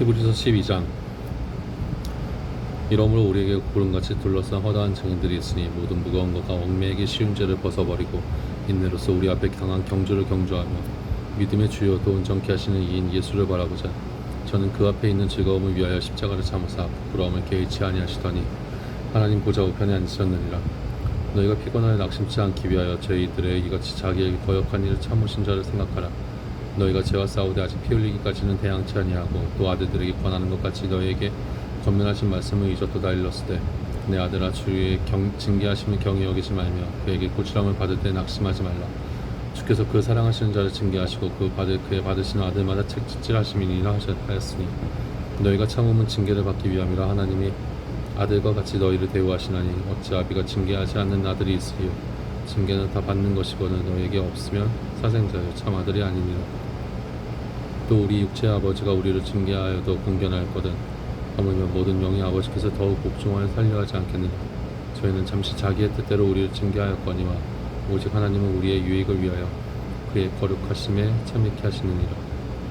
히브리서 12장. 이러므로 우리에게 구름같이 둘러싼 허다한 증인들이 있으니 모든 무거운 것과 얽매이기 쉬운 죄를 벗어버리고 인내로서 우리 앞에 강한 경주를 경주하며 믿음의 주요 또 온전케 하시는 이인 예수를 바라보자. 저는 그 앞에 있는 즐거움을 위하여 십자가를 참으사 부끄러움을 개의치 아니하시더니 하나님 보좌 우편에 앉으셨느니라. 너희가 피곤하여 낙심치 않기 위하여 저희들의 이같이 자기에게 거역한 일을 참으신 자를 생각하라. 너희가 죄와 싸우되 아직 피 흘리기까지는 대항치 아니하고 또 아들들에게 권하는 것 같이 너희에게 권면하신 말씀을 잊었도다 일렀으되 내 아들아 주의 징계하심을 경히 여기지 말며 그에게 고치람을 받을 때 낙심하지 말라. 주께서 그 사랑하시는 자를 징계하시고 그의 받으시는 아들마다 책짓질하심이니라 하였으니 너희가 참음은 징계를 받기 위함이라. 하나님이 아들과 같이 너희를 대우하시나니 어찌 아비가 징계하지 않는 아들이 있으리요. 징계는 다 받는 것이거늘 너희에게 없으면 사생자요 참 아들이 아니니라. 또 우리 육체의 아버지가 우리를 징계하여도 공견하였거든 하물며 모든 영이 아버지께서 더욱 복종하여 살려 하지 않겠느냐. 저희는 잠시 자기의 뜻대로 우리를 징계하였거니와 오직 하나님은 우리의 유익을 위하여 그의 거룩하심에 참여케 하시느니라.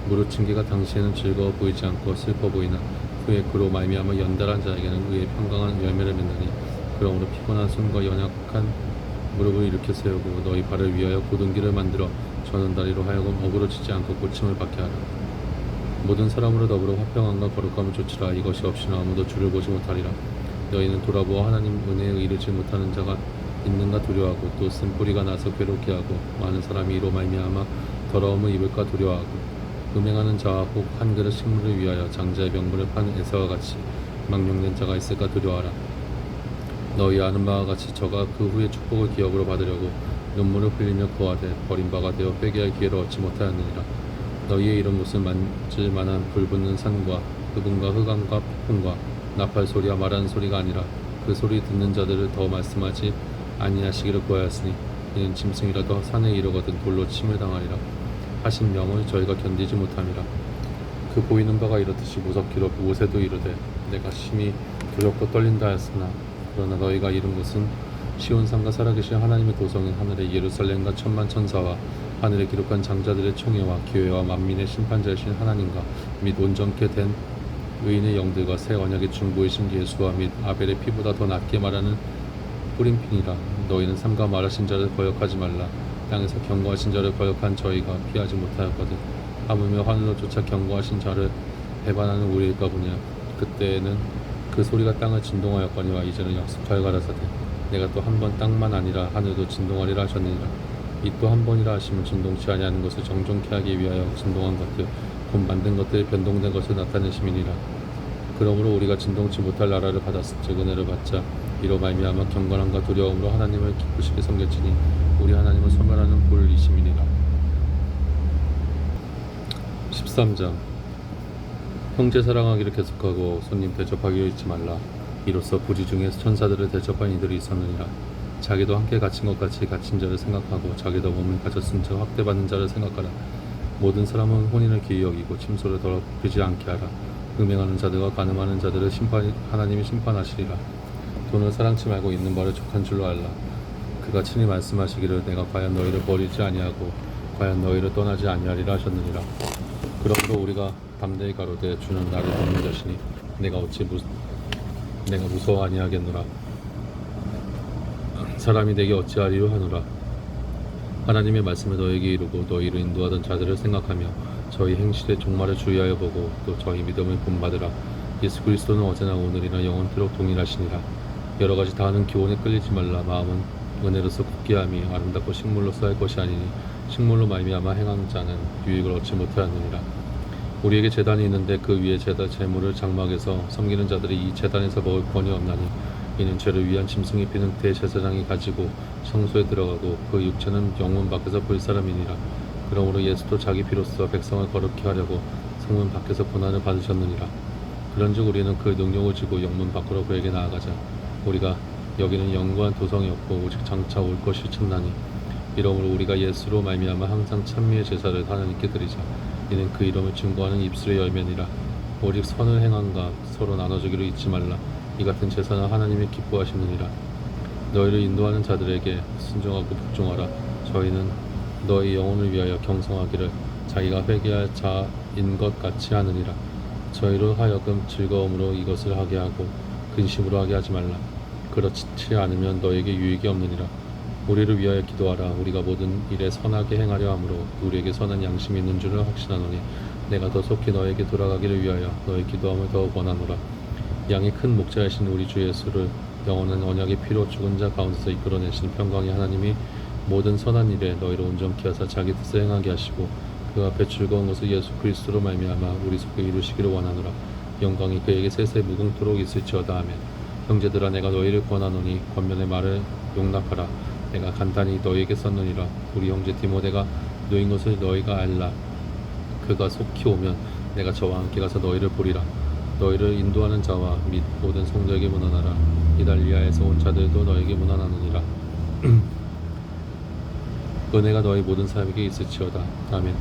무릇 징계가 당시에는 즐거워 보이지 않고 슬퍼 보이나 후에 그로 말미암아 연달한 자에게는 의의 평강한 열매를 맺느니 그러므로 피곤한 손과 연약한 무릎을 일으켜 세우고 너희 발을 위하여 곧은 길을 만들어 저는 다리로 하여금 어그러지지 않고 고침을 받게 하라. 모든 사람으로 더불어 화평함과 거룩함을 좇으라. 이것이 없이는 아무도 주를 보지 못하리라. 너희는 돌아보아 하나님 은혜에 이르지 못하는 자가 있는가 두려워하고 또 쓴뿌리가 나서 괴롭게 하고 많은 사람이 이로 말미암아 더러움을 입을까 두려워하고 음행하는 자와 혹 한 그릇 식물을 위하여 장자의 명분을 파는 에사와 같이 망령된 자가 있을까 두려워하라. 너희 아는 바와 같이 저가 그 후에 축복을 기업으로 받으려고 눈물을 흘리며 구하되 버림바가 되어 회개할 기회를 얻지 못하였느니라. 너희의 이런 곳은 만질 만한 불붙는 산과 흑음과 흑암과 폭풍과 나팔 소리와 말하는 소리가 아니라 그 소리 듣는 자들을 더 말씀하지 아니하시기를 구하였으니 이는 짐승이라도 산에 이르거든 돌로 침을 당하리라 하신 명을 저희가 견디지 못함이라. 그 보이는 바가 이렇듯이 무섭기로 모세도 이르되 내가 심히 두렵고 떨린다 하였으나 그러나 너희가 이른 곳은 시온산과 살아계신 하나님의 도성인 하늘의 예루살렘과 천만 천사와 하늘에 기록한 장자들의 총회와 기회와 만민의 심판자이신 하나님과 및 온전케 된 의인의 영들과 새 언약의 중보이신 예수와 및 아벨의 피보다 더 낫게 말하는 뿌림핀이라. 너희는 삼가 말하신 자를 거역하지 말라. 땅에서 경고하신 자를 거역한 저희가 피하지 못하였거든 하물며 하늘로 쫓아 경고하신 자를 배반하는 우리일까 보냐. 그때에는 그 소리가 땅을 진동하였거니와 이제는 약속하여 가라사대 내가 또 한 번 땅만 아니라 하늘도 진동하리라 하셨느니라. 이 또 한 번이라 하시면 진동치 아니하는 것을 정정케 하기 위하여 진동한 것들 곧 만든 것들이 변동된 것을 나타내심이니라. 그러므로 우리가 진동치 못할 나라를 받았은즉 은혜를 받자. 이로 말미암아 경건함과 두려움으로 하나님을 기쁘시게 섬겼지니 우리 하나님을 소멸하는 볼이심이니라. 13장. 형제 사랑하기를 계속하고 손님 대접하기를 잊지 말라. 이로써 부지 중에 천사들을 대접한 이들이 있었느니라. 자기도 함께 갇힌 것 같이 갇힌 자를 생각하고 자기도 몸을 가졌은 자 학대받는 자를 생각하라. 모든 사람은 혼인을 기이 여기고 침소를 더럽히지 않게 하라. 음행하는 자들과 간음하는 자들을 하나님이 심판하시리라. 돈을 사랑치 말고 있는 바를 족한 줄로 알라. 그가 친히 말씀하시기를 내가 과연 너희를 버리지 아니하고 과연 너희를 떠나지 아니하리라 하셨느니라. 그러므로 우리가 담대히 가로되 주는 나를 돕는 자시니 내가 어찌 내가 무서워 아니하겠노라. 사람이 내게 어찌하리요 하노라. 하나님의 말씀을 너에게 이루고 너희를 인도하던 자들을 생각하며 저희 행실의 종말을 주의하여 보고 또 저희 믿음을 본받으라. 예수 그리스도는 어제나 오늘이나 영원토록 동일하시니라. 여러 가지 다하는 기원에 끌리지 말라. 마음은 은혜로서 굳게 함이 아름답고 식물로서 할 것이 아니니 식물로 말미암아 행하는 자는 유익을 얻지 못하였느니라. 우리에게 제단이 있는데 그 위에 제물을 장막에서 섬기는 자들이 이 제단에서 먹을 권이 없나니 이는 죄를 위한 짐승이 피는 대제사장이 가지고 성소에 들어가고 그 육체는 영문 밖에서 볼 사람이니라. 그러므로 예수도 자기 피로써 백성을 거룩히 하려고 성문 밖에서 고난을 받으셨느니라. 그런즉 우리는 그 능력을 지고 영문 밖으로 그에게 나아가자. 우리가 여기는 영구한 도성이 없고 오직 장차 올 것이 참나니 이러므로 우리가 예수로 말미암아 항상 찬미의 제사를 하나님께 드리자. 이는 그 이름을 증거하는 입술의 열매니라. 오직 선을 행함과 서로 나눠주기를 잊지 말라. 이 같은 제사는 하나님이 기뻐하시느니라. 너희를 인도하는 자들에게 순종하고 복종하라. 저희는 너희 영혼을 위하여 경성하기를 자기가 회개할 자인 것 같이 하느니라. 저희로 하여금 즐거움으로 이것을 하게 하고 근심으로 하게 하지 말라. 그렇지 않으면 너에게 유익이 없느니라. 우리를 위하여 기도하라. 우리가 모든 일에 선하게 행하려 함으로 우리에게 선한 양심이 있는 줄을 확신하노니 내가 더 속히 너에게 돌아가기를 위하여 너의 기도함을 더욱 원하노라. 양이 큰 목자이신 우리 주 예수를 영원한 언약의 피로 죽은 자 가운데서 이끌어내신 평강의 하나님이 모든 선한 일에 너희를 온전케 하사 자기 뜻을 행하게 하시고 그 앞에 즐거운 것을 예수 그리스도로 말미암아 우리 속에 이루시기를 원하노라. 영광이 그에게 세세 무궁토록 있을지어다. 아멘. 형제들아, 내가 너희를 권하노니 권면의 말을 용납하라. 내가 간단히 너희에게 썼느니라. 우리 형제 디모데가 누인 것을 너희가 알라. 그가 속히 오면 내가 저와 함께 가서 너희를 보리라. 너희를 인도하는 자와 및 모든 성도에게 문안하라. 이달리아에서 온 자들도 너에게 문안하느니라. 은혜가 너희 모든 사람에게 있을지어다. 아멘.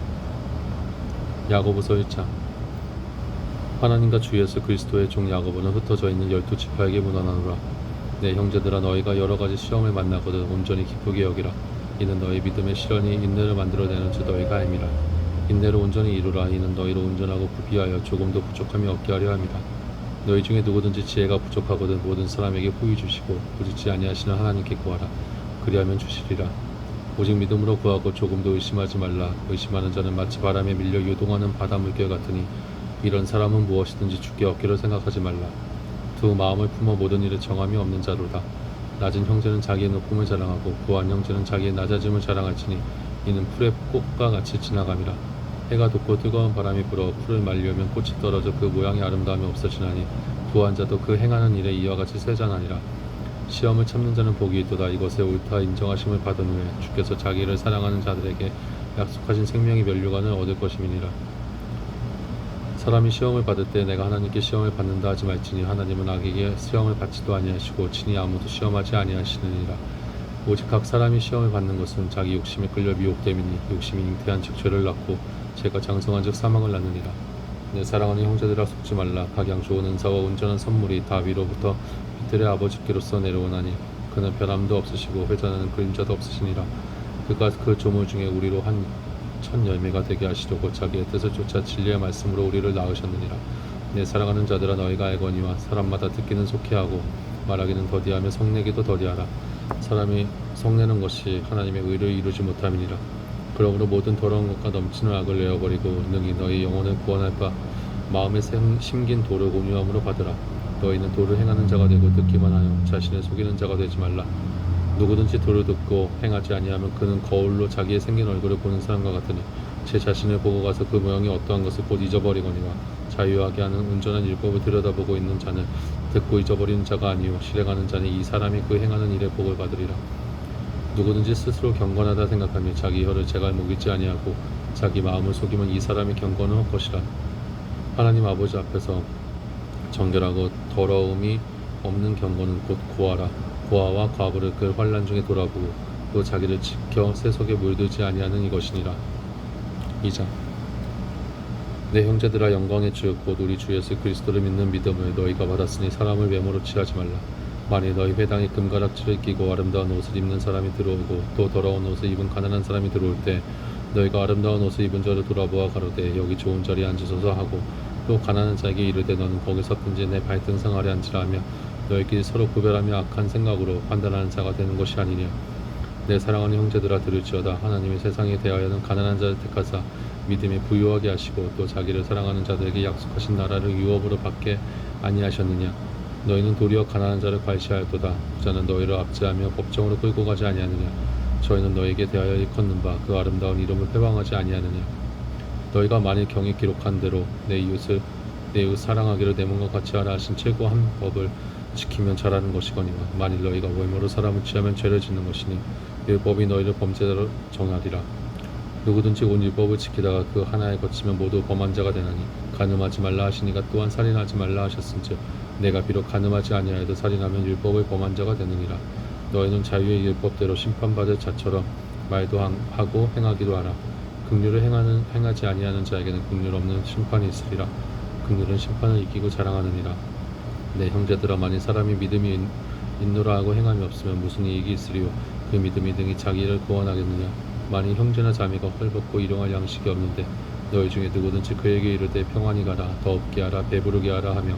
야고보서 1장. 하나님과 주 예수 그리스도의 종 야고보는 흩어져 있는 12지파에게 문안하노라. 내 형제들아, 너희가 여러 가지 시험을 만나거든 온전히 기쁘게 여기라. 이는 너희 믿음의 시련이 인내를 만들어내는 줄 너희가 알미라. 인내를 온전히 이루라. 이는 너희를 온전하고 부비하여 조금도 부족함이 없게 하려 함이라. 너희 중에 누구든지 지혜가 부족하거든 모든 사람에게 후히 주시고 부지치 아니하시는 하나님께 구하라. 그리하면 주시리라. 오직 믿음으로 구하고 조금도 의심하지 말라. 의심하는 자는 마치 바람에 밀려 요동하는 바다 물결 같으니 이런 사람은 무엇이든지 주께 얻기를 생각하지 말라. 두 마음을 품어 모든 일에 정함이 없는 자로다. 낮은 형제는 자기의 높음을 자랑하고 부한 형제는 자기의 낮아짐을 자랑할지니 이는 풀의 꽃과 같이 지나감이라. 해가 돋고 뜨거운 바람이 불어 풀을 말리려면 꽃이 떨어져 그 모양의 아름다움이 없어지나니 부한 자도 그 행하는 일에 이와 같이 쇠잔하니라. 시험을 참는 자는 복이 있도다. 이것에 옳다 인정하심을 받은 후에 주께서 자기를 사랑하는 자들에게 약속하신 생명의 면류관을 얻을 것임이니라. 사람이 시험을 받을 때 내가 하나님께 시험을 받는다 하지 말지니 하나님은 악에게 시험을 받지도 아니하시고 친히 아무도 시험하지 아니하시느니라. 오직 각 사람이 시험을 받는 것은 자기 욕심에 끌려 미혹됨이니 욕심이 잉태한 즉 죄를 낳고 죄가 장성한 즉 사망을 낳느니라. 내 사랑하는 형제들아, 속지 말라. 각양 좋은 은사와 온전한 선물이 다 위로부터 빛들의 아버지께로서 내려오나니 그는 변함도 없으시고 회전하는 그림자도 없으시니라. 그가 그 조물 중에 우리로 한 첫 열매가 되게 하시려고 자기의 뜻을 쫓아 진리의 말씀으로 우리를 낳으셨느니라. 내 사랑하는 자들아, 너희가 알거니와 사람마다 듣기는 속히 하고 말하기는 더디하며 성내기도 더디하라. 사람이 성내는 것이 하나님의 의를 이루지 못함이니라. 그러므로 모든 더러운 것과 넘치는 악을 내어버리고 능히 너희 영혼을 구원할 바 마음에 심긴 도를 공유함으로 받으라. 너희는 도를 행하는 자가 되고 듣기만 하여 자신을 속이는 자가 되지 말라. 누구든지 도를 듣고 행하지 아니하면 그는 거울로 자기의 생긴 얼굴을 보는 사람과 같으니 제 자신을 보고 가서 그 모양이 어떠한 것을 곧 잊어버리거니와 자유하게 하는 온전한 율법을 들여다보고 있는 자는 듣고 잊어버리는 자가 아니요 실행하는 자는 이 사람이 그 행하는 일에 복을 받으리라. 누구든지 스스로 경건하다 생각하며 자기 혀를 제갈목 잊지 아니하고 자기 마음을 속이면 이 사람이 경건은 헛것이라. 하나님 아버지 앞에서 정결하고 더러움이 없는 경건은 곧 고아라. 고아와 과부를 그 환난 중에 돌아보고 또 자기를 지켜 세속에 물들지 아니하는 이것이니라. 2장. 내 형제들아, 영광의 주 곧 우리 주 예수 그리스도를 믿는 믿음을 너희가 받았으니 사람을 외모로 취하지 말라. 만일 너희 회당에 금가락지를 끼고 아름다운 옷을 입는 사람이 들어오고 또 더러운 옷을 입은 가난한 사람이 들어올 때 너희가 아름다운 옷을 입은 자를 돌아보아 가로되 여기 좋은 자리에 앉으소서 하고 또 가난한 자에게 이르되 너는 거기 섰든지 내 발등상 아래 앉으라 하며 너희끼리 서로 구별하며 악한 생각으로 판단하는 자가 되는 것이 아니냐. 내 사랑하는 형제들아, 들을지어다. 하나님이 세상에 대하여는 가난한 자를 택하사 믿음에 부유하게 하시고 또 자기를 사랑하는 자들에게 약속하신 나라를 유업으로 받게 아니하셨느냐. 너희는 도리어 가난한 자를 괄시하였도다. 부자는 너희를 압제하며 법정으로 끌고 가지 아니하느냐. 저희는 너희에게 대하여 일컫는 바 그 아름다운 이름을 회방하지 아니하느냐. 너희가 만일 경에 기록한 대로 내 이웃 사랑하기를 내 몸과 같이 하라 하신 최고한 법을 지키면 잘하는 것이거니와 만일 너희가 외모로 사람을 취하면 죄를 짓는 것이니 율법이 너희를 범죄자로 정하리라. 누구든지 온 율법을 지키다가 그 하나에 거치면 모두 범한 자가 되나니 간음하지 말라 하시니가 또한 살인하지 말라 하셨은즉 내가 비록 간음하지 아니하여도 살인하면 율법을 범한 자가 되느니라. 너희는 자유의 율법대로 심판받을 자처럼 말도 하고 행하기도 하라. 긍휼을 행하지 아니하는 자에게는 긍휼 없는 심판이 있으리라. 긍휼은 심판을 이기고 자랑하느니라. 내 형제들아, 만일 사람이 믿음이 있노라 하고 행함이 없으면 무슨 이익이 있으리요. 그 믿음이 등이 자기를 구원하겠느냐. 만일 형제나 자매가 헐벗고 일용할 양식이 없는데 너희 중에 누구든지 그에게 이르되 평안히 가라 더 없게 하라 배부르게 하라 하며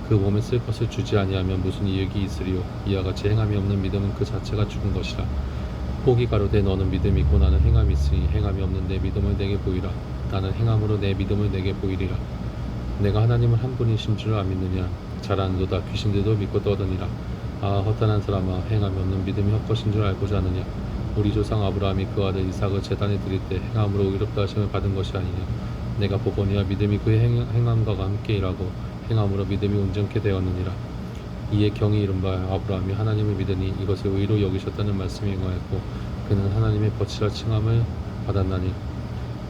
그 몸에 쓸 것을 주지 아니하면 무슨 이익이 있으리요. 이와 같이 행함이 없는 믿음은 그 자체가 죽은 것이라. 혹이 가로되 너는 믿음이 있고 나는 행함이 있으니 행함이 없는 내 믿음을 내게 보이라. 나는 행함으로 내 믿음을 내게 보이리라. 내가 하나님은 한 분이신 줄 안 믿느냐. 잘 아는도다. 귀신들도 믿고 떠드니라. 아 허탄한 사람아, 행함이 없는 믿음이 헛것인 줄 알고자 하느냐. 우리 조상 아브라함이 그 아들 이삭을 제단에 드릴 때 행함으로 의롭다 하심을 받은 것이 아니냐. 내가 보거니와 믿음이 그의 행함과 함께 일하고 행함으로 믿음이 온전케 되었느니라. 이에 경이 이른바 아브라함이 하나님을 믿으니 이것을 의로 여기셨다는 말씀이 응하였고 그는 하나님의 거칠어 칭함을 받았나니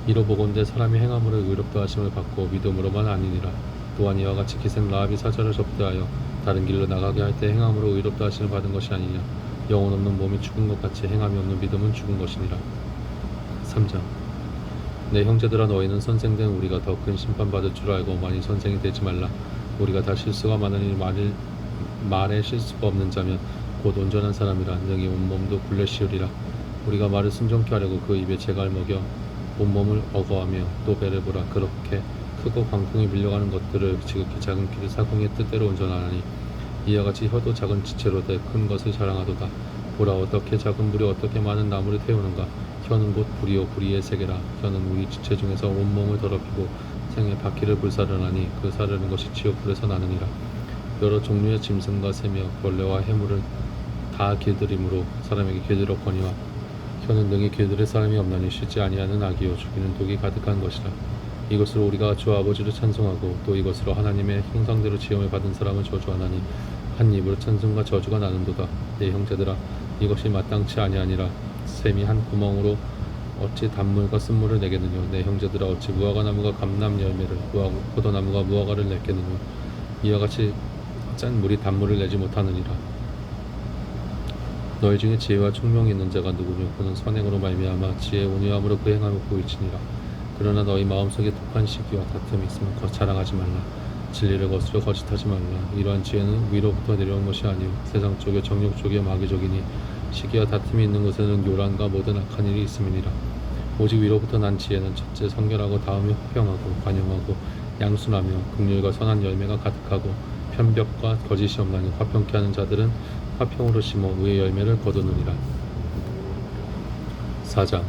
이로 보건대 사람이 행함으로 의롭다 하심을 받고 믿음으로만 아니니라. 또한 이와 같이 기생 라합이 사자를 접대하여 다른 길로 나가게 할 때 행함으로 의롭다 하심을 받은 것이 아니냐. 영혼 없는 몸이 죽은 것 같이 행함이 없는 믿음은 죽은 것이니라. 3장. 내 형제들아, 너희는 선생된 우리가 더 큰 심판받을 줄 알고 많이 선생이 되지 말라. 우리가 다 실수가 많으니 말에 실수가 없는 자면 곧 온전한 사람이라. 능히 온몸도 굴레 씌우리라. 우리가 말을 순종케 하려고 그 입에 재갈 먹여 온몸을 어거하며 또 배를 보라. 그렇게 크고 광풍이 밀려가는 것들을 지극히 작은 길을 사공의 뜻대로 운전하나니 이와 같이 혀도 작은 지체로 돼 큰 것을 자랑하도다. 보라, 어떻게 작은 불이 어떻게 많은 나무를 태우는가. 혀는 곧 불이요 불의의 세계라. 혀는 우리 지체 중에서 온몸을 더럽히고 생의 바퀴를 불사르나니 그 사르는 것이 지옥불에서 나느니라. 여러 종류의 짐승과 새며 벌레와 해물을 다 길들이므로 사람에게 길들었거니와 혀는 능히 길들일 사람이 없나니 쉬지 아니하는 악이요 죽이는 독이 가득한 것이라. 이것으로 우리가 주 아버지를 찬송하고 또 이것으로 하나님의 형상대로 지음을 받은 사람을 저주하나니 한 입으로 찬송과 저주가 나는도다. 내 형제들아, 이것이 마땅치 아니하니라. 샘이 한 구멍으로 어찌 단물과 쓴물을 내겠느냐. 내 형제들아, 어찌 무화과나무가 감람 열매를 포도나무가 무화과를 맺겠느냐. 이와 같이 짠 물이 단물을 내지 못하느니라. 너희 중에 지혜와 총명이 있는 자가 누구며 그는 선행으로 말미암아 지혜의 온유함으로 그 행함을 보이치니라. 그러나 너희 마음속에 독한 시기와 다툼이 있으면 자랑하지 말라. 진리를 거스려 거짓하지 말라. 이러한 지혜는 위로부터 내려온 것이 아니요 세상 쪽에 정욕 쪽에 마귀적이니 시기와 다툼이 있는 곳에는 요란과 모든 악한 일이 있음이니라. 오직 위로부터 난 지혜는 첫째 성결하고 다음에 화평하고 관용하고 양순하며 긍휼과 선한 열매가 가득하고 편벽과 거짓이 없나니 화평케 하는 자들은 화평으로 심어 의의 열매를 거두느니라. 4장.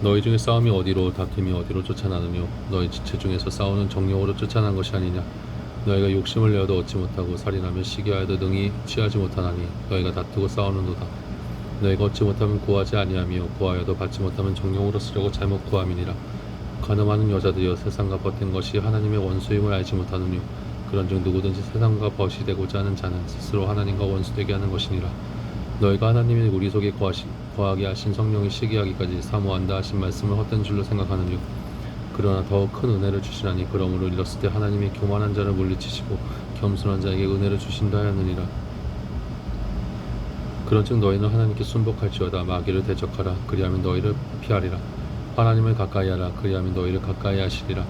너희 중에 싸움이 어디로 다툼이 어디로 쫓아나느뇨. 너희 지체 중에서 싸우는 정욕으로 쫓아난 것이 아니냐. 너희가 욕심을 내어도 얻지 못하고 살인하며 시기하여도 능히 취하지 못하나니 너희가 다투고 싸우는도다. 너희가 얻지 못하면 구하지 아니하며 구하여도 받지 못하면 정욕으로 쓰려고 잘못 구함이니라. 가늠하는 여자들이여, 세상과 벗된 것이 하나님의 원수임을 알지 못하느뇨. 그런즉 누구든지 세상과 벗이 되고자 하는 자는 스스로 하나님과 원수되게 하는 것이니라. 너희가 하나님이 우리 속에 거하게 하신 성령이 시기하기까지 사모한다 하신 말씀을 헛된 줄로 생각하느뇨. 그러나 더 큰 은혜를 주시나니 그러므로 이렀을 때 하나님이 교만한 자를 물리치시고 겸손한 자에게 은혜를 주신다 하느니라. 그런즉 너희는 하나님께 순복할지어다. 마귀를 대적하라. 그리하면 너희를 피하리라. 하나님을 가까이 하라. 그리하면 너희를 가까이 하시리라.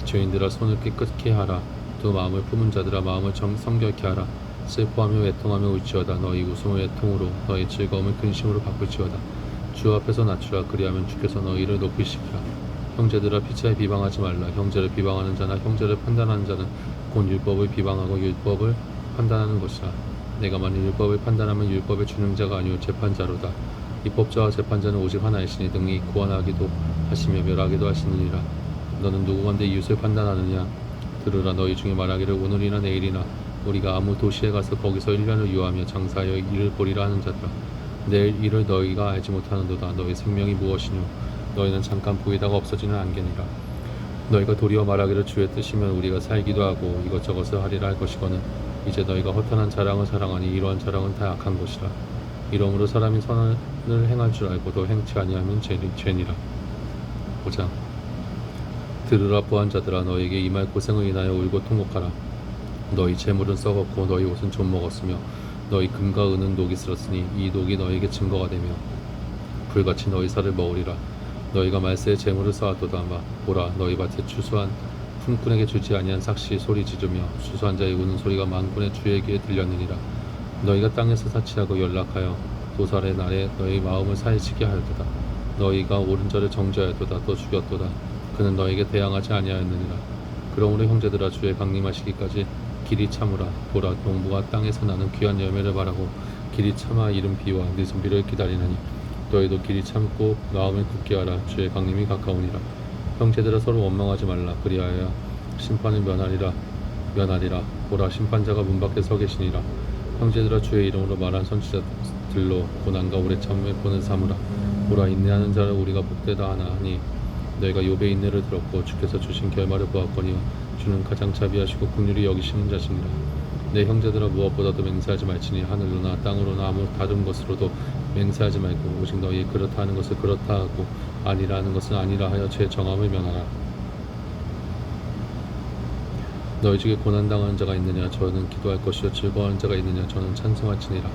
죄인들아, 손을 깨끗게 하라. 두 마음을 품은 자들아, 마음을 성결케 하라. 슬퍼하며 외통하며 울지어다. 너희 웃음을 외통으로 너희 즐거움을 근심으로 바꿀지어다. 주 앞에서 낮추라. 그리하면 주께서 너희를 높이시리라. 형제들아, 피차에 비방하지 말라. 형제를 비방하는 자나 형제를 판단하는 자는 곧 율법을 비방하고 율법을 판단하는 것이라. 내가 만일 율법을 판단하면 율법의 준행자가 아니오 재판자로다. 입법자와 재판자는 오직 하나이시니 등이 구원하기도 하시며 멸하기도 하시느니라. 너는 누구건대 이웃을 판단하느냐. 들으라. 너희 중에 말하기를 오늘이나 내일이나 우리가 아무 도시에 가서 거기서 1년을 유하며 장사하여 일을 보리라 하는 자들아, 내일 일을 너희가 알지 못하는도다. 너희 생명이 무엇이뇨. 너희는 잠깐 보이다가 없어지는 안개니라. 너희가 도리어 말하기를 주의 뜻이면 우리가 살기도 하고 이것저것을 하리라 할 것이거늘 이제 너희가 허탄한 자랑을 사랑하니 이러한 자랑은 다 악한 것이라. 이러므로 사람이 선을 행할 줄 알고도 행치 아니하면 죄니라. 5장. 들으라. 부한 자들아, 너희에게 임할 고생을 인하여 울고 통곡하라. 너희 재물은 썩었고 너희 옷은 좀 먹었으며 너희 금과 은은 녹이 슬었으니 이 녹이 너희에게 증거가 되며 불같이 너희 살을 먹으리라. 너희가 말세에 재물을 쌓았도다. 보라, 너희 밭에 추수한 품꾼에게 주지 아니한 삭시 소리 지르며 추수한 자의 우는 소리가 만군의 주의 귀에 들렸느니라. 너희가 땅에서 사치하고 연락하여 도살의 날에 너희 마음을 사해치게 하였도다. 너희가 오른절을 정죄하였도다. 또 죽였도다. 그는 너에게 대항하지 아니하였느니라. 그러므로 형제들아 주의 강림하시기까지 길이 참으라. 보라 농부가 땅에서 나는 귀한 열매를 바라고 길이 참아 이른 비와 늦은 비를 기다리나니 너희도 길이 참고 마음을 굳게 하라. 주의 강림이 가까우니라. 형제들아 서로 원망하지 말라. 그리하여 심판을 면하리라. 보라 심판자가 문 밖에 서 계시니라. 형제들아 주의 이름으로 말한 선지자들로 고난과 오래 참음의 본을 삼으라. 보라 인내하는 자를 우리가 복되다 하나니 너희가 욥의 인내를 들었고 주께서 주신 결말을 보았거니와 주는 가장 자비하시고 긍휼히 여기시는 자시니라. 내 형제들아 무엇보다도 맹세하지 말지니 하늘로나 땅으로나 아무 다른 것으로도 맹세하지 말고 오직 너희 그렇다 하는 것을 그렇다 하고 아니라 하는 것은 아니라 하여 제 정함을 면하라. 너희 중에 고난당하는 자가 있느냐 저는 기도할 것이요 즐거워하는 자가 있느냐 저는 찬송할지니라.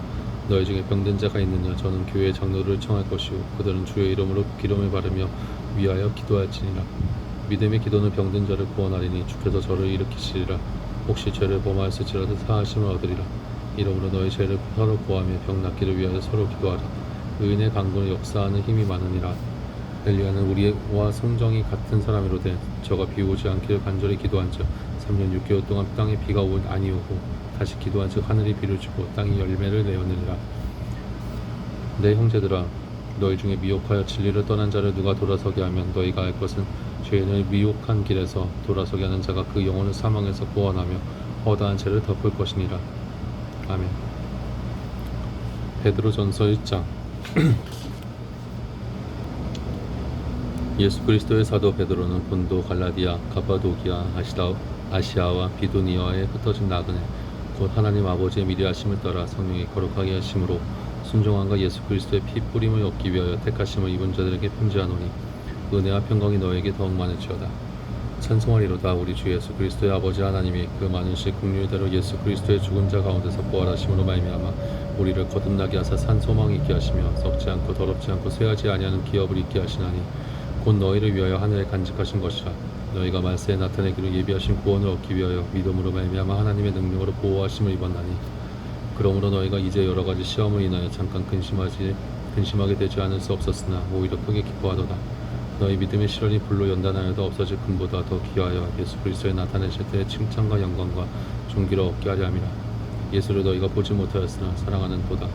너희 중에 병든 자가 있느냐 저는 교회의 장로를 청할 것이요 그들은 주의 이름으로 기름을 바르며 위하여 기도할지니라. 믿음의 기도는 병든 자를 구원하리니 주께서 저를 일으키시리라. 혹시 죄를 범하였을지라도 사하심을 얻으리라. 이러므로 너희 죄를 서로 구하며 병 낫기를 위하여 서로 기도하라. 의인의 강구는 역사하는 힘이 많으니라. 엘리야는 우리와 성정이 같은 사람이로되 저가 비 오지 않기를 간절히 기도한즉 3년 6개월 동안 땅에 비가 아니오고 다시 기도한즉 하늘이 비를 주고 땅이 열매를 내었느니라. 내 형제들아 너희 중에 미혹하여 진리를 떠난 자를 누가 돌아서게 하면 너희가 알 것은 죄인을 미혹한 길에서 돌아서게 하는 자가 그 영혼을 사망에서 구원하며 허다한 죄를 덮을 것이니라. 아멘. 베드로전서 1장. 예수 그리스도의 사도 베드로는 본도, 갈라디아, 가파도기아, 아시아와 비두니아에 흩어진 나그네 곧 하나님 아버지의 미리 하심을 따라 성령이 거룩하게 하심으로 순종함과 예수 그리스도의 피 뿌림을 얻기 위하여 택하심을 입은 자들에게 편지하노니 은혜와 평강이 너에게 더욱 많을지어다. 찬송하리로다. 우리 주 예수 그리스도의 아버지 하나님이 그 많으신 긍휼대로 예수 그리스도의 죽은 자 가운데서 부활하심으로 말미암아 우리를 거듭나게 하사 산 소망이 있게 하시며 썩지 않고 더럽지 않고 쇠하지 아니하는 기업을 있게 하시나니 곧 너희를 위하여 하늘에 간직하신 것이라. 너희가 말세에 나타내기로 예비하신 구원을 얻기 위하여 믿음으로 말미암아 하나님의 능력으로 보호하심을 입었나니 그러므로 너희가 이제 여러 가지 시험을 인하여 잠깐 근심하게 되지 않을 수 없었으나 오히려 크게 기뻐하도다. 너희 믿음의 시련이 불로 연단하여도 없어질 금보다 더 귀하여 예수 그리스도에 나타내실 때의 칭찬과 영광과 존귀를 얻게 하려 함이라. 예수를 너희가 보지 못하였으나 사랑하는 도다.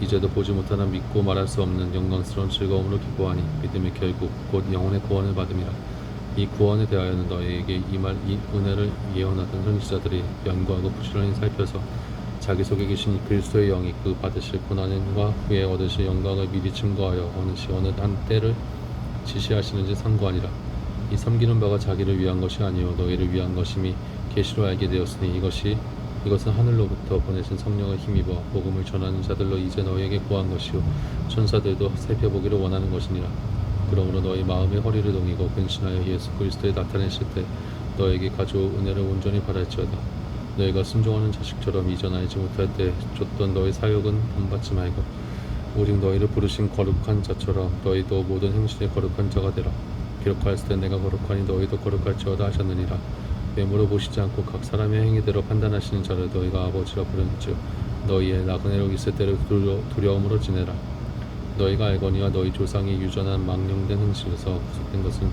이제도 보지 못하나 믿고 말할 수 없는 영광스러운 즐거움으로 기뻐하니 믿음의 결국 곧 영혼의 구원을 받음이라. 이 구원에 대하여는 너희에게 이 은혜를 예언하던 선지자들이 연구하고 부지런히 살펴서 자기 속에 계신 그리스도의 영이 그 받으실 고난과 후에 얻으실 영광을 미리 증거하여 어느 시 어느 한 때를 지시하시는지 상고하니라. 이 섬기는 바가 자기를 위한 것이 아니요 너희를 위한 것임이 계시로 알게 되었으니 이것은 하늘로부터 보내신 성령을 힘입어 복음을 전하는 자들로 이제 너희에게 구한 것이요 천사들도 살펴보기를 원하는 것이니라. 그러므로 너희 마음의 허리를 동이고 근신하여 예수 그리스도에 나타내실 때 너에게 가져올 은혜를 온전히 바랄지어다. 너희가 순종하는 자식처럼 이전 알지 못할 때 줬던 너희 사역은 본받지 말고 오직 너희를 부르신 거룩한 자처럼 너희도 모든 행실에 거룩한 자가 되라. 기록하였을 때 내가 거룩하니 너희도 거룩할지어다 하셨느니라. 외모로 보시지 않고 각 사람의 행위대로 판단하시는 자를 너희가 아버지라 부르는즉 너희의 나그네로 있을 때를 두려움으로 지내라. 너희가 알거니와 너희 조상이 유전한 망령된 행실에서 구속된 것은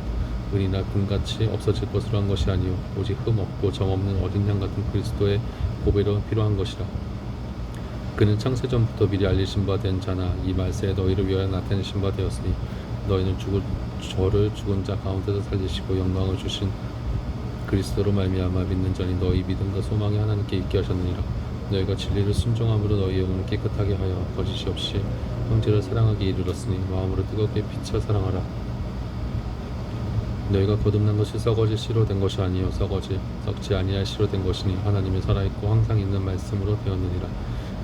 은이나 금같이 없어질 것으로 한 것이 아니요 오직 흠 없고 점 없는 어린 양 같은 그리스도의 보배로 필요한 것이라. 그는 창세전부터 미리 알리신 바 된 자나 이 말세에 너희를 위하여 나타내신 바 되었으니 너희는 저를 죽은 자 가운데서 살리시고 영광을 주신 그리스도로 말미암아 믿는 자니 너희 믿음과 소망이 하나님께 있게 하셨느니라. 너희가 진리를 순종함으로 너희 영혼을 깨끗하게 하여 거짓이 없이 형제를 사랑하기 이르렀으니 마음으로 뜨겁게 피쳐 사랑하라. 너희가 거듭난 것이 썩어질 씨로 된 것이 아니요 썩지 아니할 씨로 된 것이니 하나님이 살아있고 항상 있는 말씀으로 되었느니라.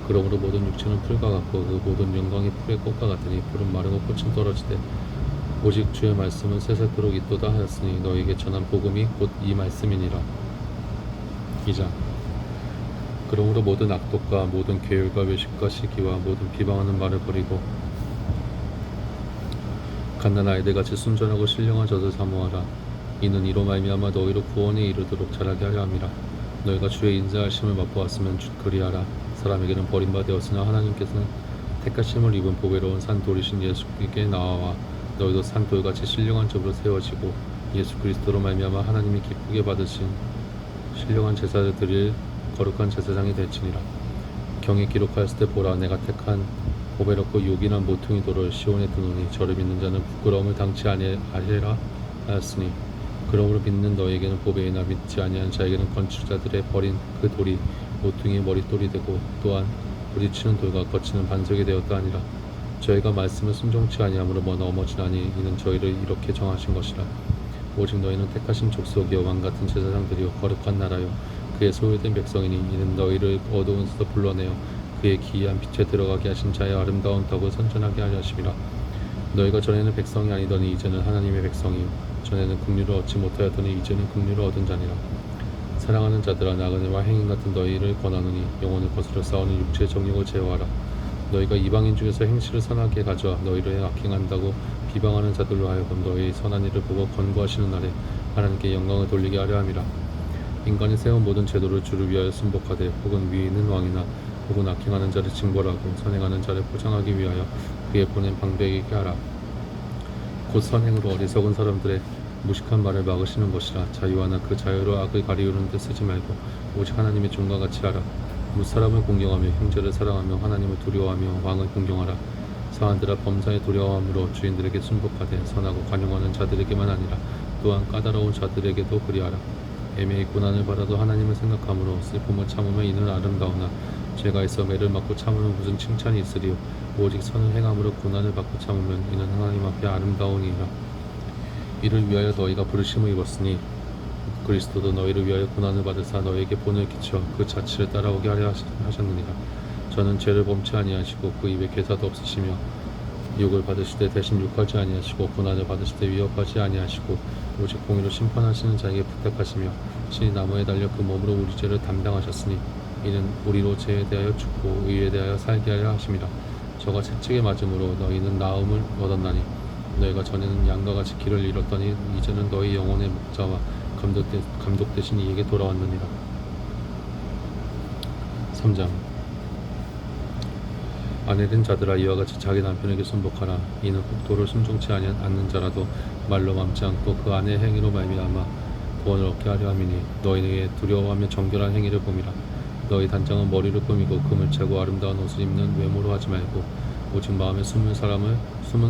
그러므로 모든 육체는 풀과 같고 그 모든 영광이 풀의 꽃과 같으니 풀은 마르고 꽃은 떨어지되 오직 주의 말씀은 세세토록 있도다 하였으니 너희에게 전한 복음이 곧 이 말씀이니라. 2장. 그러므로 모든 악독과 모든 계율과 외식과 시기와 모든 비방하는 말을 버리고 갓난 아이들같이 순전하고 신령한 젖을 사모하라. 이는 이로 말미암아 너희로 구원에 이르도록 자라게 하려 함이라. 너희가 주의 인자하심을 맛보았으면 그리하라. 사람에게는 버림받았으나 하나님께서는 택하심을 입은 보배로운 산 돌이신 예수께 나와 너희도 산돌같이 신령한 집으로 세워지고 예수 그리스도로 말미암아 하나님이 기쁘게 받으신 신령한 제사를 드릴 거룩한 제사장이 될지니라. 경에 기록하였을 때 보라, 내가 택한 보배롭고 요긴한 모퉁이 돌을 시온에 두노니 저를 믿는 자는 부끄러움을 당치 아니하리라 하였으니, 그러므로 믿는 너에게는 보배이나 믿지 아니한 자에게는 건축자들의 버린 그 돌이 모퉁이의 머릿돌이 되고, 또한 부딪히는 돌과 거치는 반석이 되었다 하니라. 저희가 말씀을 순종치 아니함으로 넘어지나니 이는 저희를 이렇게 정하신 것이라. 오직 너희는 택하신 족속이요 왕같은 제사장들이요 거룩한 나라요 그의 소유된 백성이니, 이는 너희를 어두운에서 불러내어 그의 기이한 빛에 들어가게 하신 자의 아름다운 덕을 선전하게 하려 하심이라. 너희가 전에는 백성이 아니더니 이제는 하나님의 백성이요 전에는 긍휼을 얻지 못하였더니 이제는 긍휼을 얻은 자니라. 사랑하는 자들아, 나그네와 행인 같은 너희를 권하노니 영혼을 거스려 싸우는 육체의 정욕을 제어하라. 너희가 이방인 중에서 행실을 선하게 가져와 너희를 악행한다고 비방하는 자들로 하여금 너희 선한 일을 보고 권고하시는 날에 하나님께 영광을 돌리게 하려 함이라. 인간이 세운 모든 제도를 주를 위하여 순복하되, 혹은 위에 있는 왕이나 혹은 악행하는 자를 징벌하고 선행하는 자를 포장하기 위하여 그의 보낸 방백에게 하라. 곧 선행으로 어리석은 사람들의 무식한 말을 막으시는 것이라. 자유하나 그 자유로 악을 가리우는 데 쓰지 말고 오직 하나님의 종과 같이 하라. 무사람을 공경하며 형제를 사랑하며 하나님을 두려워하며 왕을 공경하라. 사한들아, 범사에 두려워함으로 주인들에게 순복하되 선하고 관용하는 자들에게만 아니라 또한 까다로운 자들에게도 그리하라. 애매히 고난을 받아도 하나님을 생각함으로 슬픔을 참으면 이는 아름다우나, 죄가 있어 매를 맞고 참으면 무슨 칭찬이 있으리요. 오직 선을 행함으로 고난을 받고 참으면 이는 하나님 앞에 아름다우니라. 이를 위하여 너희가 부르심을 입었으니 그리스도도 너희를 위하여 고난을 받으사 너희에게 본을 끼쳐 그 자취를 따라오게 하려 하셨느니라. 저는 죄를 범치 아니하시고 그 입에 괴사도 없으시며, 욕을 받으실 때 대신 욕하지 아니하시고 고난을 받으실 때 위협하지 아니하시고, 오직 공의로 심판하시는 자에게 부탁하시며, 신이 나무에 달려 그 몸으로 우리 죄를 담당하셨으니 이는 우리로 죄에 대하여 죽고 의에 대하여 살게 하려 하심이라. 저가 채찍에 맞음으로 너희는 나음을 얻었나니, 너희가 전에는 양과 같이 길을 잃었더니 이제는 너희 영혼의 목자와 감독 되신 이에게 돌아왔느니라. 3장. 아내된 자들아, 이와 같이 자기 남편에게 순복하라. 이는 국도를 순종치 않는 자라도 말로 맘지 않고 그 아내의 행위로 말미암아 구원을 얻게 하려 함이니, 너희에게 두려워하며 정결한 행위를 봄이라. 너희 단장은 머리를 꾸미고 금을 채고 아름다운 옷을 입는 외모로 하지 말고, 오직 마음에 숨은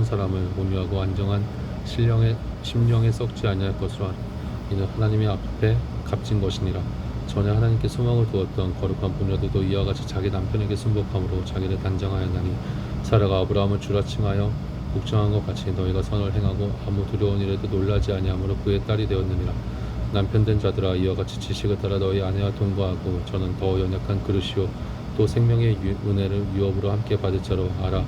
사람을 온유하고 안정한 심령에 썩지 아니할 것으로 하라. 이는 하나님의 앞에 값진 것이니라. 전에 하나님께 소망을 두었던 거룩한 부녀들도 이와 같이 자기 남편에게 순복함으로 자기를 단장하였나니, 사라가 아브라함을 주라 칭하여 복종한 것 같이 너희가 선을 행하고 아무 두려운 일에도 놀라지 아니함으로 그의 딸이 되었느니라. 남편된 자들아, 이와 같이 지식을 따라 너희 아내와 동거하고, 저는 더 연약한 그릇이요 또 생명의 은혜를 유업으로 함께 받을 자로 알아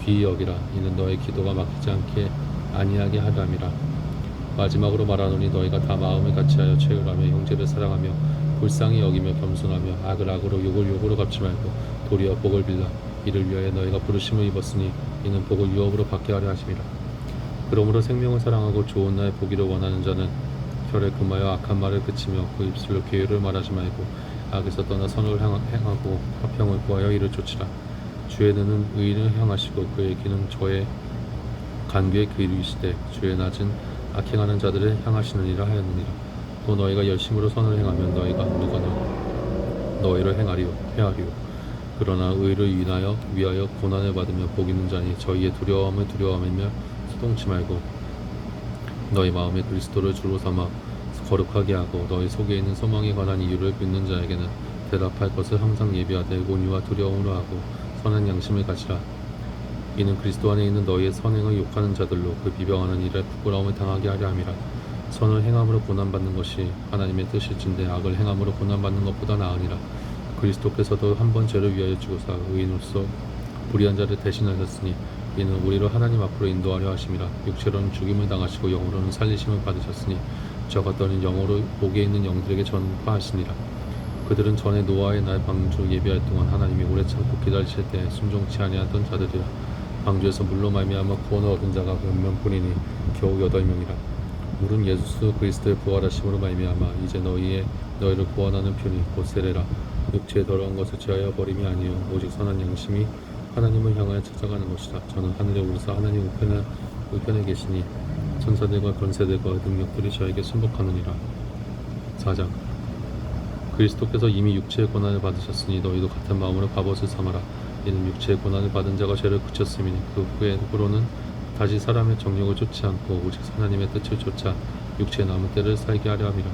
귀히 여기라. 이는 너의 기도가 막히지 않게 아니하게 하려 함이라. 마지막으로 말하노니, 너희가 다 마음을 같이하여 채우라며 형제를 사랑하며 불쌍히 여기며 겸손하며 악을 악으로 욕을 욕으로 갚지 말고 도리어 복을 빌라. 이를 위하여 너희가 부르심을 입었으니 이는 복을 유업으로 받게 하려 하심이라. 그러므로 생명을 사랑하고 좋은 날 보기를 원하는 자는 혀를 금하여 악한 말을 그치며 그 입술로 괴유를 말하지 말고 악에서 떠나 선을 행하고 화평을 구하여 이를 좇으라. 주의 눈은 의인을 향하시고 그의 귀는 저의 간귀의 귀이시되 주의 낮은 악행하는 자들을 향하시느니라 하였느니라. 또 너희가 열심으로 선을 행하면 너희가 누가 너희를 해하리요. 그러나 의를 위하여 고난을 받으며 복 있는 자니, 저희의 두려움을 두려워하며 수동치 말고 너희 마음에 그리스도를 주로 삼아 거룩하게 하고, 너희 속에 있는 소망에 관한 이유를 묻는 자에게는 대답할 것을 항상 예비하되 온유와 두려움으로 하고 선한 양심을 가지라. 이는 그리스도 안에 있는 너희의 선행을 욕하는 자들로 그 비방하는 일에 부끄러움을 당하게 하려 함이라. 선을 행함으로 고난받는 것이 하나님의 뜻일진데 악을 행함으로 고난받는 것보다 나으니라. 그리스도께서도 한 번 죄를 위하여 죽으사 의인으로서 불의한 자를 대신하셨으니, 이는 우리를 하나님 앞으로 인도하려 하심이라. 육체로는 죽임을 당하시고 영으로는 살리심을 받으셨으니 저 같더니 영으로 복에 있는 영들에게 전파하시니라. 그들은 전에 노아의 날 방주 예비할 동안 하나님이 오래 참고 기다리실 때 순종치 아니하던 자들이라. 방주에서 물로 말미암아 구원을 얻은 자가 몇 명뿐이니 겨우 8명이라. 물은 예수 그리스도의 부활하심으로 말미암아 이제 너희를 구원하는 편이 곧 세례라. 육체의 더러운 것을 제하여 버림이 아니요 오직 선한 양심이 하나님을 향하여 찾아가는 것이라. 저는 하늘에 오르사 하나님 우편에 우편에 계시니 천사들과 권세들과 능력들이 저에게 순복하느니라. 4장. 그리스도께서 이미 육체의 고난을 받으셨으니 너희도 같은 마음으로 갑옷을 삼아라. 이는 육체의 고난을 받은 자가 죄를 그쳤음이니 그 후로는 다시 사람의 정욕을 쫓지 않고 오직 하나님의 뜻을 쫓아 육체의 남은 때를 살게 하려 함이라.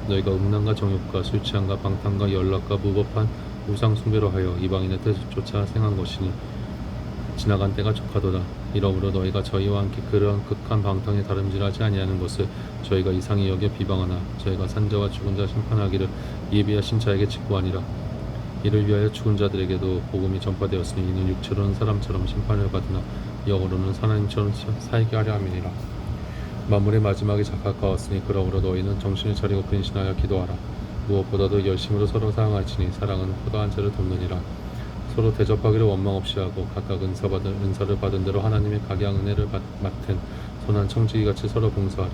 너희가 음란과 정욕과 술 취함과 방탕과 연락과 무법한 우상 숭배로 하여 이방인의 뜻을 쫓아 생한 것이니 지나간 때가 족하도다. 이러므로 너희가 저희와 함께 그러한 극한 방탕에 다름질하지 아니하는 것을 저희가 이상히 여겨 비방하나 저희가 산자와 죽은 자 심판하기를 예비하신 자에게 직구하니라. 이를 위하여 죽은 자들에게도 복음이 전파되었으니 이는 육체로는 사람처럼 심판을 받으나 영으로는 하나님처럼 살게 하려 함이니라. 만물의 마지막이 가까웠으니 그러므로 너희는 정신을 차리고 근신하여 기도하라. 무엇보다도 열심으로 서로 사랑할지니 사랑은 포도한 자를 돕느니라. 서로 대접하기를 원망 없이 하고 각각 은사를 받은 대로 하나님의 각양 은혜를 맡은 선한 청지기같이 서로 봉사하라.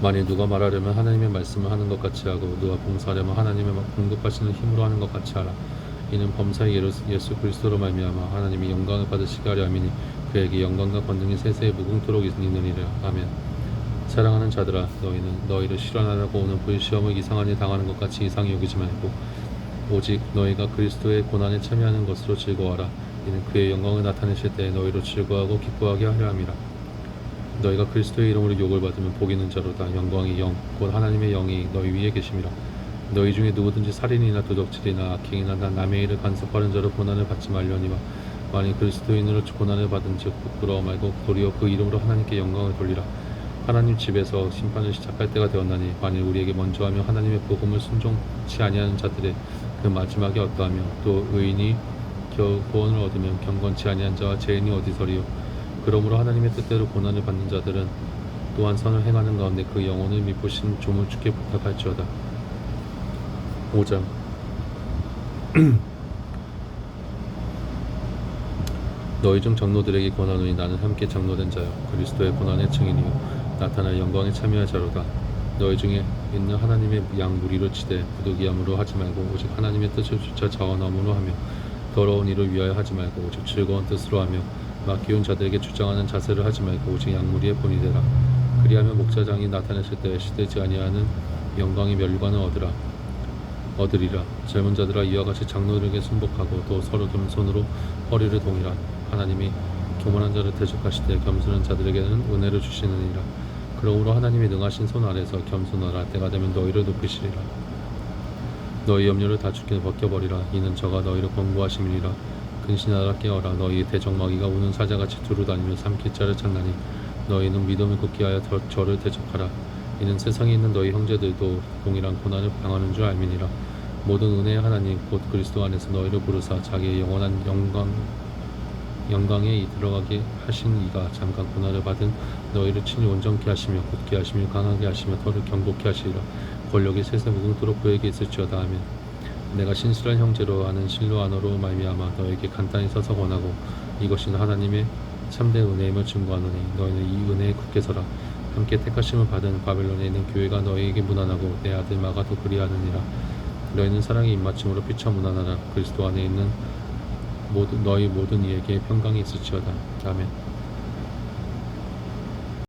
만일 누가 말하려면 하나님의 말씀을 하는 것 같이 하고 누가 봉사하려면 하나님의 공급하시는 힘으로 하는 것 같이 하라. 이는 범사의 예수 그리스도로 말미암아 하나님이 영광을 받으시게 하려 함이니 그에게 영광과 권능이 세세에 무궁토록 있느니라. 아멘. 사랑하는 자들아, 너희는 너희를 실현하려고 오는 불시험을 이상한 일 당하는 것 같이 이상히 여기지 말고 오직 너희가 그리스도의 고난에 참여하는 것으로 즐거워하라. 이는 그의 영광을 나타내실 때 너희로 즐거워하고 기뻐하게 하려 함이라. 너희가 그리스도의 이름으로 욕을 받으면 복 있는 자로다. 영광의 영 곧 하나님의 영이 너희 위에 계심이라. 너희 중에 누구든지 살인이나 도적질이나 악행이나 남의 일을 간섭하는 자로 고난을 받지 말려니와 만일 그리스도인으로 고난을 받은 즉 부끄러워 말고 도리어 그 이름으로 하나님께 영광을 돌리라. 하나님 집에서 심판을 시작할 때가 되었나니 만일 우리에게 먼저 하며 하나님의 복음을 순종치 아니하는 자들의 그 마지막이 어떠하며 또 의인이 겨우 구원을 얻으면 경건치 아니한 자와 죄인이 어디서리요. 그러므로 하나님의 뜻대로 고난을 받는 자들은 또한 선을 행하는 가운데 그 영혼을 미쁘신 조물 주께 부탁할지어다. 5장. 너희 중 장로들에게 권하노니 나는 함께 장로된 자요 그리스도의 고난의 증인이요 나타날 영광에 참여할 자로다. 너희 중에 있는 하나님의 양 무리로 치되 부득이함으로 하지 말고 오직 하나님의 뜻을 쫓아 자원함으로 하며 더러운 일을 위하여 하지 말고 오직 즐거운 뜻으로 하며 맡기운 자들에게 주장하는 자세를 하지 말고 오직 양무리의 본이 되라. 그리하면 목자장이 나타났을 때 시들지 아니하는 영광의 멸관을 얻으리라. 젊은 자들아 이와 같이 장로들에게 순복하고 또 서로 겸손으로 허리를 동이라. 하나님이 교만한 자를 대적하시되 겸손한 자들에게는 은혜를 주시느니라. 그러므로 하나님이 능하신 손 아래서 겸손하라. 때가 되면 너희를 높이시리라. 너희 염려를 다 주께 벗겨버리라. 이는 저가 너희를 권고하심이니라. 근신하라. 깨어라. 너희 대적마귀가 우는 사자같이 두루다니며 삼킬 자를 찾나니 너희는 믿음을 굳게 하여 저를 대적하라. 이는 세상에 있는 너희 형제들도 동일한 고난을 당하는 줄 알미니라. 모든 은혜의 하나님 곧 그리스도 안에서 너희를 부르사 자기의 영원한 영광에 들어가게 하신 이가 잠깐 고난을 받은 너희를 친히 온전케 하시며 굳게 하시며 강하게 하시며 더를 견고케 하시리라. 권력이 세세 무궁토록 그에게 있을지어다. 아멘. 내가 신실한 형제로 아는 실로아너로 말미암아 너에게 간단히 써서 권하고 이것이 하나님의 참된 은혜임을 증거하노니 너희는 이 은혜에 굳게 서라. 함께 택하심을 받은 바벨론에 있는 교회가 너희에게 문안하고 내 아들 마가도 그리하느니라. 너희는 사랑의 입맞춤으로 피차 문안하라. 그리스도 안에 있는 너희 모든 이에게 평강이 있을지어다. 아멘.